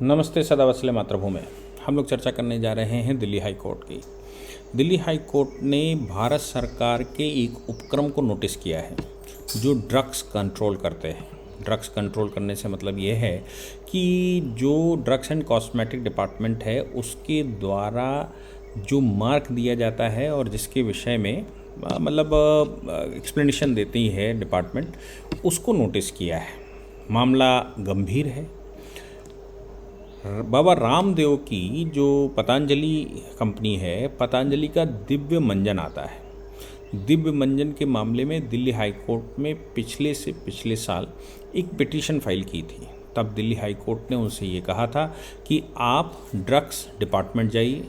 नमस्ते सदावत्सल्य मातृभूमि। हम लोग चर्चा करने जा रहे हैं दिल्ली हाई कोर्ट की। दिल्ली हाई कोर्ट ने भारत सरकार के एक उपक्रम को नोटिस किया है जो ड्रग्स कंट्रोल करते हैं। ड्रग्स कंट्रोल करने से मतलब ये है कि जो ड्रग्स एंड कॉस्मेटिक डिपार्टमेंट है उसके द्वारा जो मार्क दिया जाता है और जिसके विषय में मतलब एक्सप्लेनेशन देती है डिपार्टमेंट, उसको नोटिस किया है। मामला गंभीर है। बाबा रामदेव की जो पतंजलि कंपनी है, पतंजलि का दिव्य मंजन आता है। दिव्य मंजन के मामले में दिल्ली हाई कोर्ट में पिछले साल एक पिटीशन फाइल की थी। तब दिल्ली हाई कोर्ट ने उनसे ये कहा था कि आप ड्रग्स डिपार्टमेंट जाइए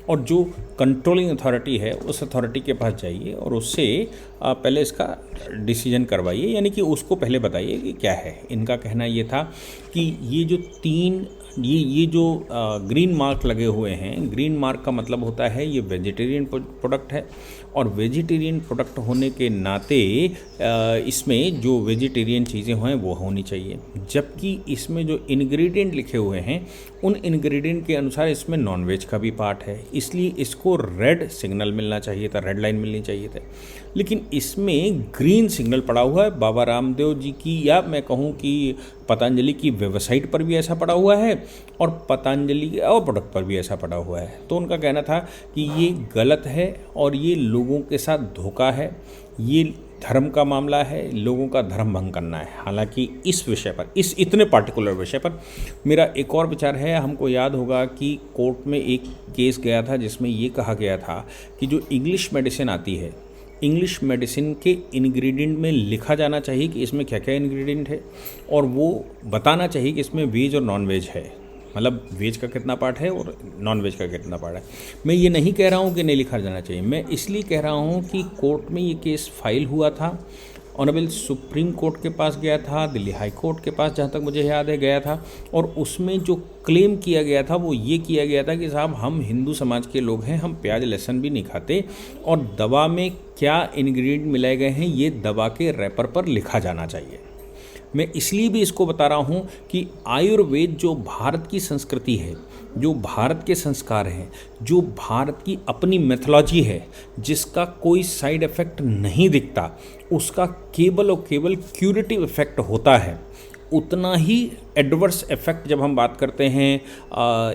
और जो कंट्रोलिंग अथॉरिटी है उस अथॉरिटी के पास जाइए और उससे पहले इसका डिसीजन करवाइए, यानी कि उसको पहले बताइए कि क्या है। इनका कहना ये था कि ये जो ये जो ग्रीन मार्क लगे हुए हैं, ग्रीन मार्क का मतलब होता है ये वेजिटेरियन प्रोडक्ट है और वेजिटेरियन प्रोडक्ट होने के नाते इसमें जो वेजिटेरियन चीज़ें हैं वो होनी चाहिए, जबकि इसमें जो इंग्रेडिएंट लिखे हुए हैं उन इंग्रेडिएंट के अनुसार इसमें नॉनवेज का भी पार्ट है, इसलिए इसको रेड सिग्नल मिलना चाहिए था, रेड लाइन मिलनी चाहिए थी। लेकिन इसमें ग्रीन सिग्नल पड़ा हुआ है। बाबा रामदेव जी की, या मैं कहूँ कि पतंजलि की वेबसाइट पर भी ऐसा पड़ा हुआ है और पतंजलि के और प्रोडक्ट पर भी ऐसा पड़ा हुआ है। तो उनका कहना था कि ये गलत है और ये लोगों के साथ धोखा है, ये धर्म का मामला है, लोगों का धर्म भंग करना है। हालांकि इस विषय पर, इस इतने पार्टिकुलर विषय पर मेरा एक और विचार है। हमको याद होगा कि कोर्ट में एक केस गया था जिसमें ये कहा गया था कि जो इंग्लिश मेडिसिन आती है, इंग्लिश मेडिसिन के इंग्रेडिएंट में लिखा जाना चाहिए कि इसमें क्या क्या इंग्रेडिएंट है और वो बताना चाहिए कि इसमें वेज और नॉन वेज है, मतलब वेज का कितना पार्ट है और नॉन वेज का कितना पार्ट है। मैं ये नहीं कह रहा हूँ कि नहीं लिखा जाना चाहिए, मैं इसलिए कह रहा हूँ कि कोर्ट में ये केस फाइल हुआ था, ऑनरेबल सुप्रीम कोर्ट के पास गया था, दिल्ली हाई कोर्ट के पास जहाँ तक मुझे याद है गया था, और उसमें जो क्लेम किया गया था वो ये किया गया था कि साहब हम हिंदू समाज के लोग हैं, हम प्याज लहसुन भी नहीं खाते और दवा में क्या इंग्रेडिएंट मिलाए गए हैं ये दवा के रैपर पर लिखा जाना चाहिए। मैं इसलिए भी इसको बता रहा हूँ कि आयुर्वेद जो भारत की संस्कृति है, जो भारत के संस्कार हैं, जो भारत की अपनी मैथोलॉजी है, जिसका कोई साइड इफ़ेक्ट नहीं दिखता, उसका केवल और केवल क्यूरेटिव इफ़ेक्ट होता है। उतना ही एडवर्स इफ़ेक्ट जब हम बात करते हैं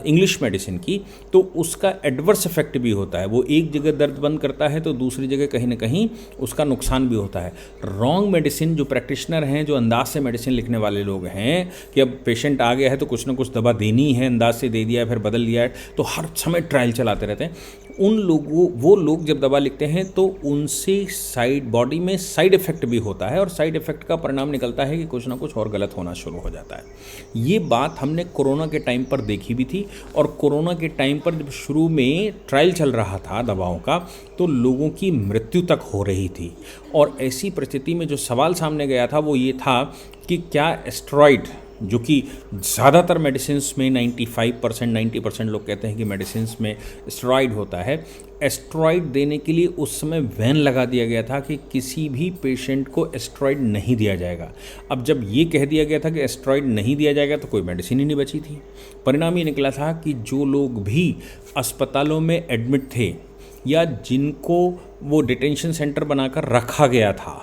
इंग्लिश मेडिसिन की, तो उसका एडवर्स इफ़ेक्ट भी होता है। वो एक जगह दर्द बंद करता है तो दूसरी जगह कहीं ना कहीं उसका नुकसान भी होता है। रॉन्ग मेडिसिन जो प्रैक्टिशनर हैं, जो अंदाज से मेडिसिन लिखने वाले लोग हैं कि अब पेशेंट आ गया है तो कुछ ना कुछ दवा देनी है, अंदाज से दे दिया है फिर बदल दिया है, तो हर समय ट्रायल चलाते रहते हैं। वो लोग जब दवा लिखते हैं तो उनसे बॉडी में साइड इफ़ेक्ट भी होता है और साइड इफ़ेक्ट का परिणाम निकलता है कि कुछ ना कुछ और गलत होना शुरू हो जाता है। ये बात हमने कोरोना के टाइम पर देखी भी थी, और कोरोना के टाइम पर जब शुरू में ट्रायल चल रहा था दवाओं का तो लोगों की मृत्यु तक हो रही थी। और ऐसी परिस्थिति में जो सवाल सामने गया था वो ये था कि क्या एस्टेरॉइड, जो कि ज़्यादातर मेडिसिन्स में 90% लोग कहते हैं कि मेडिसिन्स में एस्टेरॉइड होता है, एस्टेरॉइड देने के लिए उस समय बैन लगा दिया गया था कि किसी भी पेशेंट को एस्टेरॉइड नहीं दिया जाएगा। अब जब ये कह दिया गया था कि एस्टेरॉइड नहीं दिया जाएगा तो कोई मेडिसिन ही नहीं बची थी। परिणाम ये निकला था कि जो लोग भी अस्पतालों में एडमिट थे या जिनको वो डिटेंशन सेंटर बनाकर रखा गया था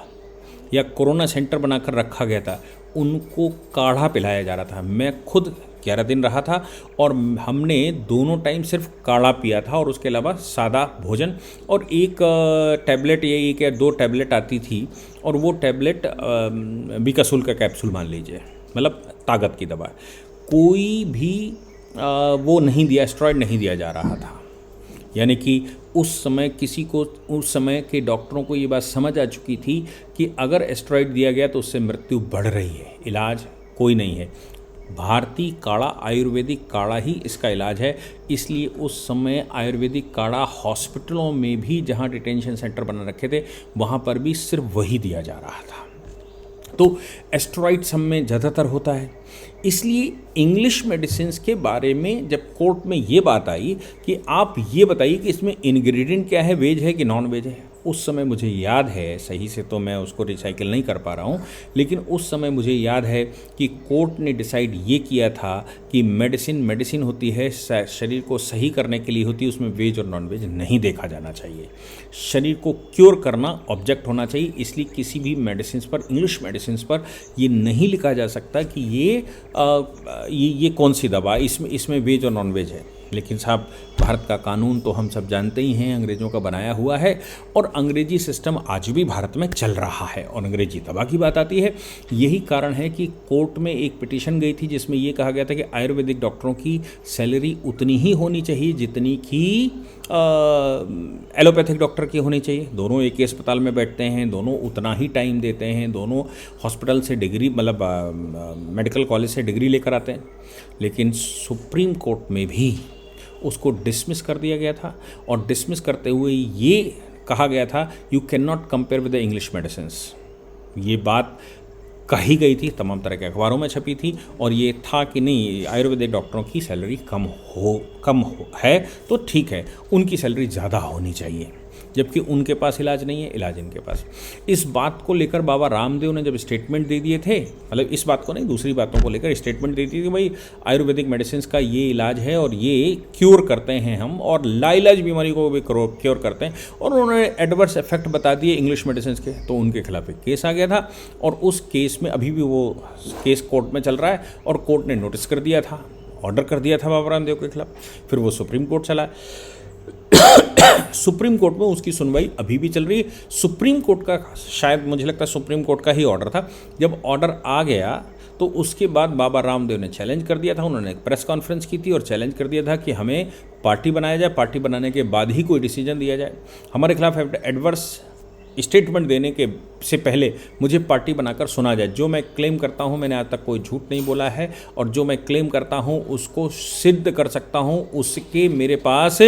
या कोरोना सेंटर बनाकर रखा गया था, उनको काढ़ा पिलाया जा रहा था। मैं खुद 11 दिन रहा था और हमने दोनों टाइम सिर्फ काढ़ा पिया था और उसके अलावा सादा भोजन और एक टैबलेट या एक या 2 टैबलेट आती थी, और वो टैबलेट बिकासूल का कैप्सूल मान लीजिए, मतलब ताकत की दवा। कोई भी वो नहीं दिया, एस्टेरॉइड नहीं दिया जा रहा था। यानी कि उस समय के डॉक्टरों को ये बात समझ आ चुकी थी कि अगर एस्टेरॉइड दिया गया तो उससे मृत्यु बढ़ रही है, इलाज कोई नहीं है। भारतीय काढ़ा, आयुर्वेदिक काढ़ा ही इसका इलाज है। इसलिए उस समय आयुर्वेदिक काढ़ा हॉस्पिटलों में भी, जहाँ डिटेंशन सेंटर बना रखे थे, वहाँ पर भी सिर्फ वही दिया जा रहा था। तो एस्टेरॉइड सब में ज़्यादातर होता है। इसलिए इंग्लिश मेडिसिन्स के बारे में जब कोर्ट में ये बात आई कि आप ये बताइए कि इसमें इंग्रेडिएंट क्या है, वेज है कि नॉन वेज है, उस समय मुझे याद है, सही से तो मैं उसको रिसाइकिल नहीं कर पा रहा हूँ, लेकिन उस समय मुझे याद है कि कोर्ट ने डिसाइड ये किया था कि मेडिसिन होती है, शरीर को सही करने के लिए होती है, उसमें वेज और नॉन वेज नहीं देखा जाना चाहिए। शरीर को क्योर करना ऑब्जेक्ट होना चाहिए, इसलिए किसी भी मेडिसिन पर, इंग्लिश मेडिसिन पर ये नहीं लिखा जा सकता कि ये कौन सी दवा, इसमें वेज और नॉन वेज है। लेकिन साहब, भारत का कानून तो हम सब जानते ही हैं, अंग्रेज़ों का बनाया हुआ है, और अंग्रेजी सिस्टम आज भी भारत में चल रहा है, और अंग्रेजी दवा की बात आती है। यही कारण है कि कोर्ट में एक पिटीशन गई थी जिसमें ये कहा गया था कि आयुर्वेदिक डॉक्टरों की सैलरी उतनी ही होनी चाहिए जितनी कि एलोपैथिक डॉक्टर की होनी चाहिए। दोनों एक ही अस्पताल में बैठते हैं, दोनों उतना ही टाइम देते हैं, दोनों हॉस्पिटल से डिग्री, मतलब मेडिकल कॉलेज से डिग्री लेकर आते हैं। लेकिन सुप्रीम कोर्ट में भी उसको डिसमिस कर दिया गया था, और डिसमिस करते हुए ये कहा गया था, you can not compare with the English medicines. ये बात कही गई थी, तमाम तरह के अखबारों में छपी थी, और ये था कि नहीं, आयुर्वेदिक डॉक्टरों की सैलरी कम है तो ठीक है, उनकी सैलरी ज़्यादा होनी चाहिए, जबकि उनके पास इलाज नहीं है, इलाज इनके पास। इस बात को लेकर बाबा रामदेव ने जब स्टेटमेंट दे दिए थे, मतलब इस बात को नहीं, दूसरी बातों को लेकर स्टेटमेंट दे दी थी कि भाई आयुर्वेदिक मेडिसिन का ये इलाज है और ये क्योर करते हैं हम, और लाइलाज बीमारी को भी क्योर करते हैं, और उन्होंने एडवर्स इफेक्ट बता दिए इंग्लिश मेडिसिन के, तो उनके खिलाफ एक केस आ गया था, और उस केस में अभी भी वो केस कोर्ट में चल रहा है, और कोर्ट ने नोटिस कर दिया था, ऑर्डर कर दिया था बाबा रामदेव के खिलाफ। फिर वो सुप्रीम कोर्ट चला, सुप्रीम कोर्ट में उसकी सुनवाई अभी भी चल रही है। सुप्रीम कोर्ट का, शायद मुझे लगता है सुप्रीम कोर्ट का ही ऑर्डर था। जब ऑर्डर आ गया तो उसके बाद बाबा रामदेव ने चैलेंज कर दिया था, उन्होंने एक प्रेस कॉन्फ्रेंस की थी और चैलेंज कर दिया था कि हमें पार्टी बनाया जाए, पार्टी बनाने के बाद ही कोई डिसीजन दिया जाए। हमारे खिलाफ एडवर्स स्टेटमेंट देने के से पहले मुझे पार्टी बनाकर सुना जाए। जो मैं क्लेम करता हूं, मैंने आज तक कोई झूठ नहीं बोला है, और जो मैं क्लेम करता हूं उसको सिद्ध कर सकता हूं, उसके मेरे पास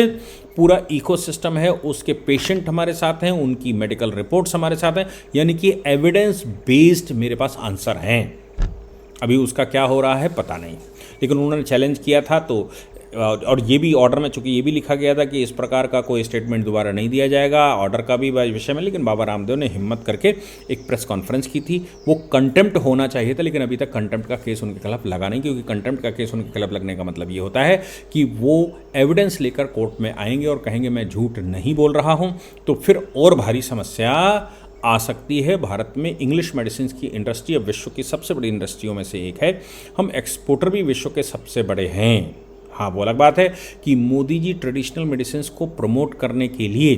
पूरा इकोसिस्टम है, उसके पेशेंट हमारे साथ हैं, उनकी मेडिकल रिपोर्ट्स हमारे साथ हैं, यानी कि एविडेंस बेस्ड मेरे पास आंसर हैं। अभी उसका क्या हो रहा है पता नहीं, लेकिन उन्होंने चैलेंज किया था, तो और ये भी ऑर्डर में, चूंकि ये भी लिखा गया था कि इस प्रकार का कोई स्टेटमेंट दोबारा नहीं दिया जाएगा, ऑर्डर का भी विषय में। लेकिन बाबा रामदेव ने हिम्मत करके एक प्रेस कॉन्फ्रेंस की थी। वो कंटेम्प्ट होना चाहिए था, लेकिन अभी तक कंटेम्प्ट का केस उनके खिलाफ लगा नहीं, क्योंकि कंटेम्प्ट का केस उनके खिलाफ लगने का मतलब ये होता है कि वो एविडेंस लेकर कोर्ट में आएंगे और कहेंगे मैं झूठ नहीं बोल रहा हूँ, तो फिर और भारी समस्या आ सकती है। भारत में इंग्लिश मेडिसिन की इंडस्ट्री अब विश्व की सबसे बड़ी इंडस्ट्रियों में से एक है। हम एक्सपोर्टर भी विश्व के सबसे बड़े हैं। हाँ, वो अलग बात है कि मोदी जी ट्रेडिशनल मेडिसिन को प्रमोट करने के लिए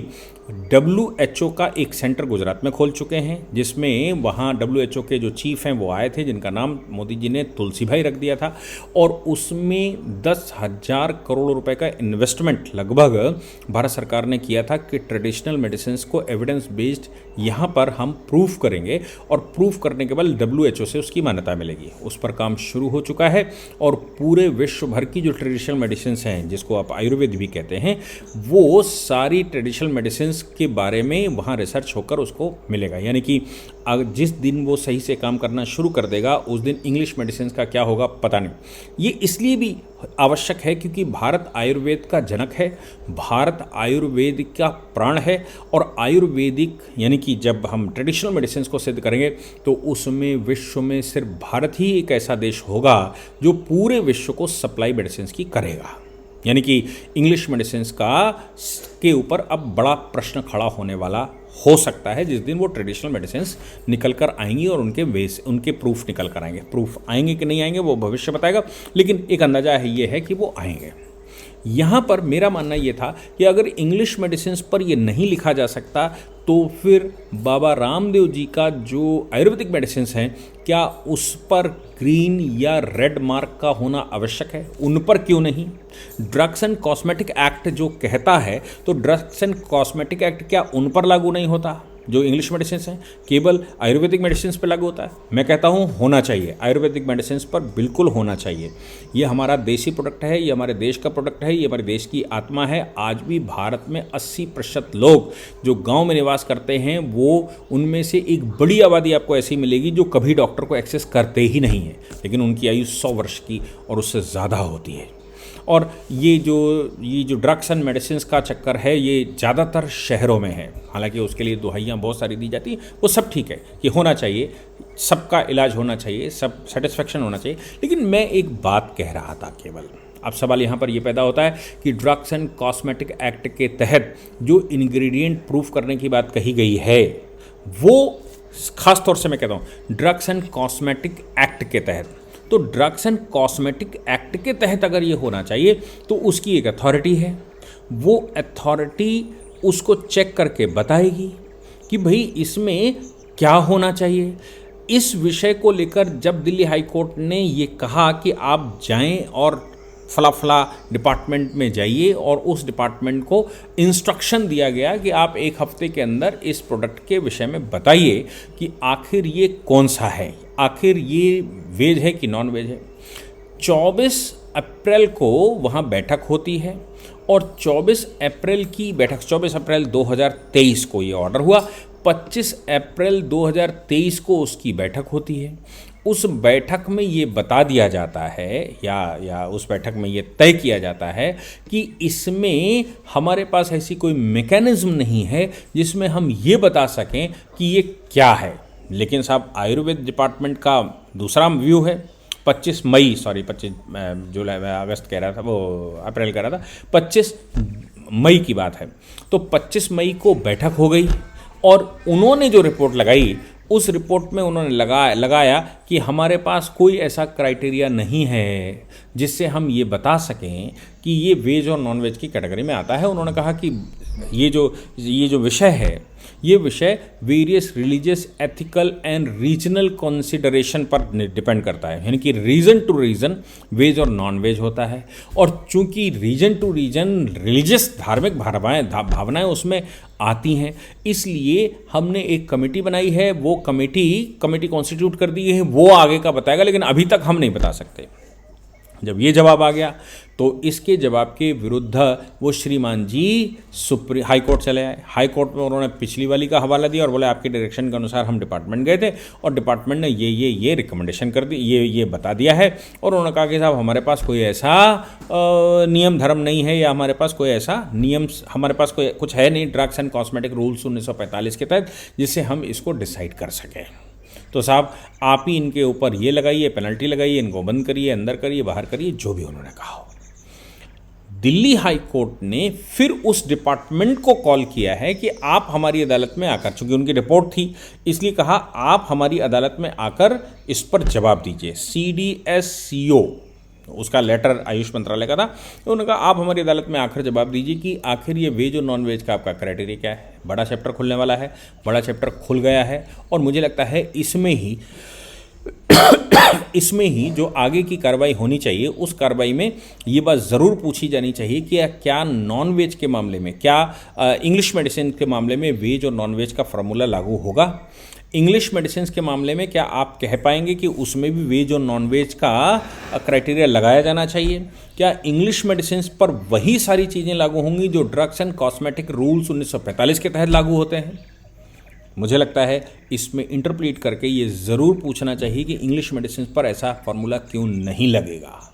WHO का एक सेंटर गुजरात में खोल चुके हैं, जिसमें वहाँ WHO के जो चीफ हैं वो आए थे, जिनका नाम मोदी जी ने तुलसी भाई रख दिया था, और उसमें 10,000 करोड़ रुपए का इन्वेस्टमेंट लगभग भारत सरकार ने किया था कि ट्रेडिशनल मेडिसिन को एविडेंस बेस्ड यहाँ पर हम प्रूफ करेंगे, और प्रूफ करने के बाद WHO से उसकी मान्यता मिलेगी। उस पर काम शुरू हो चुका है, और पूरे विश्व भर की जो ट्रेडिशनल मेडिसिन हैं, जिसको आप आयुर्वेद भी कहते हैं, वो सारी ट्रेडिशनल मेडिसिन के बारे में वहाँ रिसर्च होकर उसको मिलेगा। यानी कि जिस दिन वो सही से काम करना शुरू कर देगा, उस दिन इंग्लिश मेडिसिन का क्या होगा पता नहीं। ये इसलिए भी आवश्यक है क्योंकि भारत आयुर्वेद का जनक है, भारत आयुर्वेद का प्राण है, और आयुर्वेदिक यानी कि जब हम ट्रेडिशनल मेडिसिन को सिद्ध करेंगे तो उसमें विश्व में सिर्फ भारत ही एक ऐसा देश होगा जो पूरे विश्व को सप्लाई मेडिसिन की करेगा। यानी कि इंग्लिश मेडिसिन के ऊपर अब बड़ा प्रश्न खड़ा होने वाला हो सकता है जिस दिन वो ट्रेडिशनल मेडिसिन निकल कर आएंगी और उनके प्रूफ निकल कर आएंगे। प्रूफ आएंगे कि नहीं आएंगे वो भविष्य बताएगा, लेकिन एक अंदाजा है ये है कि वो आएंगे। यहाँ पर मेरा मानना ये था कि अगर इंग्लिश मेडिसिन पर ये नहीं लिखा जा सकता तो फिर बाबा रामदेव जी का जो आयुर्वेदिक मेडिसिन हैं, क्या उस पर ग्रीन या रेड मार्क का होना आवश्यक है? उन पर क्यों नहीं? ड्रग्स एंड कॉस्मेटिक एक्ट जो कहता है, तो ड्रग्स एंड कॉस्मेटिक एक्ट क्या उन पर लागू नहीं होता जो इंग्लिश मेडिसिन हैं? केवल आयुर्वेदिक मेडिसिन पर लागू होता है? मैं कहता हूँ होना चाहिए, आयुर्वेदिक मेडिसिन पर बिल्कुल होना चाहिए। ये हमारा देसी प्रोडक्ट है, ये हमारे देश का प्रोडक्ट है, ये हमारे देश की आत्मा है। आज भी भारत में 80% लोग जो गांव में निवास करते हैं, वो उनमें से एक बड़ी आबादी आपको ऐसी मिलेगी जो कभी डॉक्टर को एक्सेस करते ही नहीं है, लेकिन उनकी आयु 100 वर्ष की और उससे ज़्यादा होती है। और ये जो ड्रग्स एंड मेडिसिन का चक्कर है ये ज़्यादातर शहरों में है। हालांकि उसके लिए दुहाइयाँ बहुत सारी दी जाती हैं, वो सब ठीक है कि होना चाहिए, सबका इलाज होना चाहिए, सब सेटिस्फेक्शन होना चाहिए। लेकिन मैं एक बात कह रहा था केवल, अब सवाल यहाँ पर ये पैदा होता है कि ड्रग्स एंड कॉस्मेटिक एक्ट के तहत जो इंग्रेडिएंट प्रूफ करने की बात कही गई है, वो खास तौर से मैं कहता हूँ ड्रग्स एंड कॉस्मेटिक एक्ट के तहत, तो ड्रग्स एंड कॉस्मेटिक एक्ट के तहत अगर ये होना चाहिए तो उसकी एक अथॉरिटी है, वो अथॉरिटी उसको चेक करके बताएगी कि भाई इसमें क्या होना चाहिए। इस विषय को लेकर जब दिल्ली हाई कोर्ट ने ये कहा कि आप जाएं और फला डिपार्टमेंट में जाइए और उस डिपार्टमेंट को इंस्ट्रक्शन दिया गया कि आप एक हफ्ते के अंदर इस प्रोडक्ट के विषय में बताइए कि आखिर ये कौन सा है, आखिर ये वेज है कि नॉन वेज है। 24 अप्रैल को वहाँ बैठक होती है और 24 अप्रैल की बैठक, 24 अप्रैल 2023 को ये ऑर्डर हुआ, 25 अप्रैल 2023 को उसकी बैठक होती है। उस बैठक में ये बता दिया जाता है या उस बैठक में ये तय किया जाता है कि इसमें हमारे पास ऐसी कोई मैकेनिज्म नहीं है जिसमें हम ये बता सकें कि ये क्या है। लेकिन साहब आयुर्वेद डिपार्टमेंट का दूसरा व्यू है, 25 जुलाई अगस्त कह रहा था, वो अप्रैल कह रहा था, 25 मई की बात है। तो 25 मई को बैठक हो गई और उन्होंने जो रिपोर्ट लगाई उस रिपोर्ट में उन्होंने लगाया कि हमारे पास कोई ऐसा क्राइटेरिया नहीं है जिससे हम ये बता सकें कि ये वेज और नॉन वेज की कैटेगरी में आता है। उन्होंने कहा कि ये जो विषय है, ये विषय various religious, ethical and regional consideration पर डिपेंड करता है, यानी कि रीजन टू रीजन वेज और नॉन वेज होता है। और चूंकि रीजन टू रीजन रिलीजियस धार्मिक भावनाएं उसमें आती हैं, इसलिए हमने एक कमेटी बनाई है, वो कमेटी कॉन्स्टिट्यूट कर दी है, वो आगे का बताएगा, लेकिन अभी तक हम नहीं बता सकते। जब ये जवाब आ गया तो इसके जवाब के विरुद्ध वो श्रीमान जी हाई कोर्ट चले आए। हाई कोर्ट में उन्होंने पिछली वाली का हवाला दिया और बोले आपके डायरेक्शन के अनुसार हम डिपार्टमेंट गए थे और डिपार्टमेंट ने ये रिकमेंडेशन कर दी, ये बता दिया है। और उन्होंने कहा कि साहब हमारे पास कोई ऐसा नियम धर्म नहीं है या हमारे पास कोई ऐसा नियम, हमारे पास कोई कुछ है नहीं ड्रग्स एंड कॉस्मेटिक रूल्स 1945 के तहत जिससे हम इसको डिसाइड कर सकें। तो साहब आप ही इनके ऊपर ये लगाइए, पेनल्टी लगाइए, इनको बंद करिए, अंदर करिए, बाहर करिए, जो भी उन्होंने कहा हो। दिल्ली हाई कोर्ट ने फिर उस डिपार्टमेंट को कॉल किया है कि आप हमारी अदालत में आकर, चूंकि उनकी रिपोर्ट थी इसलिए कहा आप हमारी अदालत में आकर इस पर जवाब दीजिए। CDSCO उसका लेटर आयुष मंत्रालय का था, तो उन्होंने कहा आप हमारी अदालत में आकर जवाब दीजिए कि आखिर ये वेज और नॉन वेज का आपका क्राइटेरिया क्या है। बड़ा चैप्टर खुलने वाला है, बड़ा चैप्टर खुल गया है और मुझे लगता है इसमें ही जो आगे की कार्रवाई होनी चाहिए उस कार्रवाई में ये बात ज़रूर पूछी जानी चाहिए कि क्या नॉन वेज के मामले में, क्या इंग्लिश मेडिसिन के मामले में वेज और नॉन वेज का फार्मूला लागू होगा। इंग्लिश मेडिसिन के मामले में क्या आप कह पाएंगे कि उसमें भी वेज और नॉन वेज का क्राइटेरिया लगाया जाना चाहिए। क्या इंग्लिश मेडिसिन पर वही सारी चीज़ें लागू होंगी जो ड्रग्स एंड कॉस्मेटिक रूल्स 1945 के तहत लागू होते हैं। मुझे लगता है इसमें इंटरप्रीट करके ये ज़रूर पूछना चाहिए कि इंग्लिश मेडिसिन पर ऐसा फार्मूला क्यों नहीं लगेगा,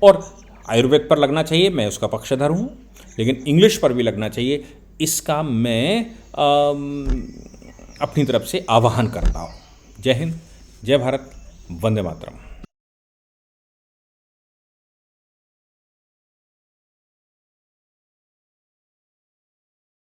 और आयुर्वेद पर लगना चाहिए, मैं उसका पक्षधर हूँ, लेकिन इंग्लिश पर भी लगना चाहिए, इसका मैं अपनी तरफ से आह्वान करता हूँ। जय हिंद, जय भारत, वंदे मातरम।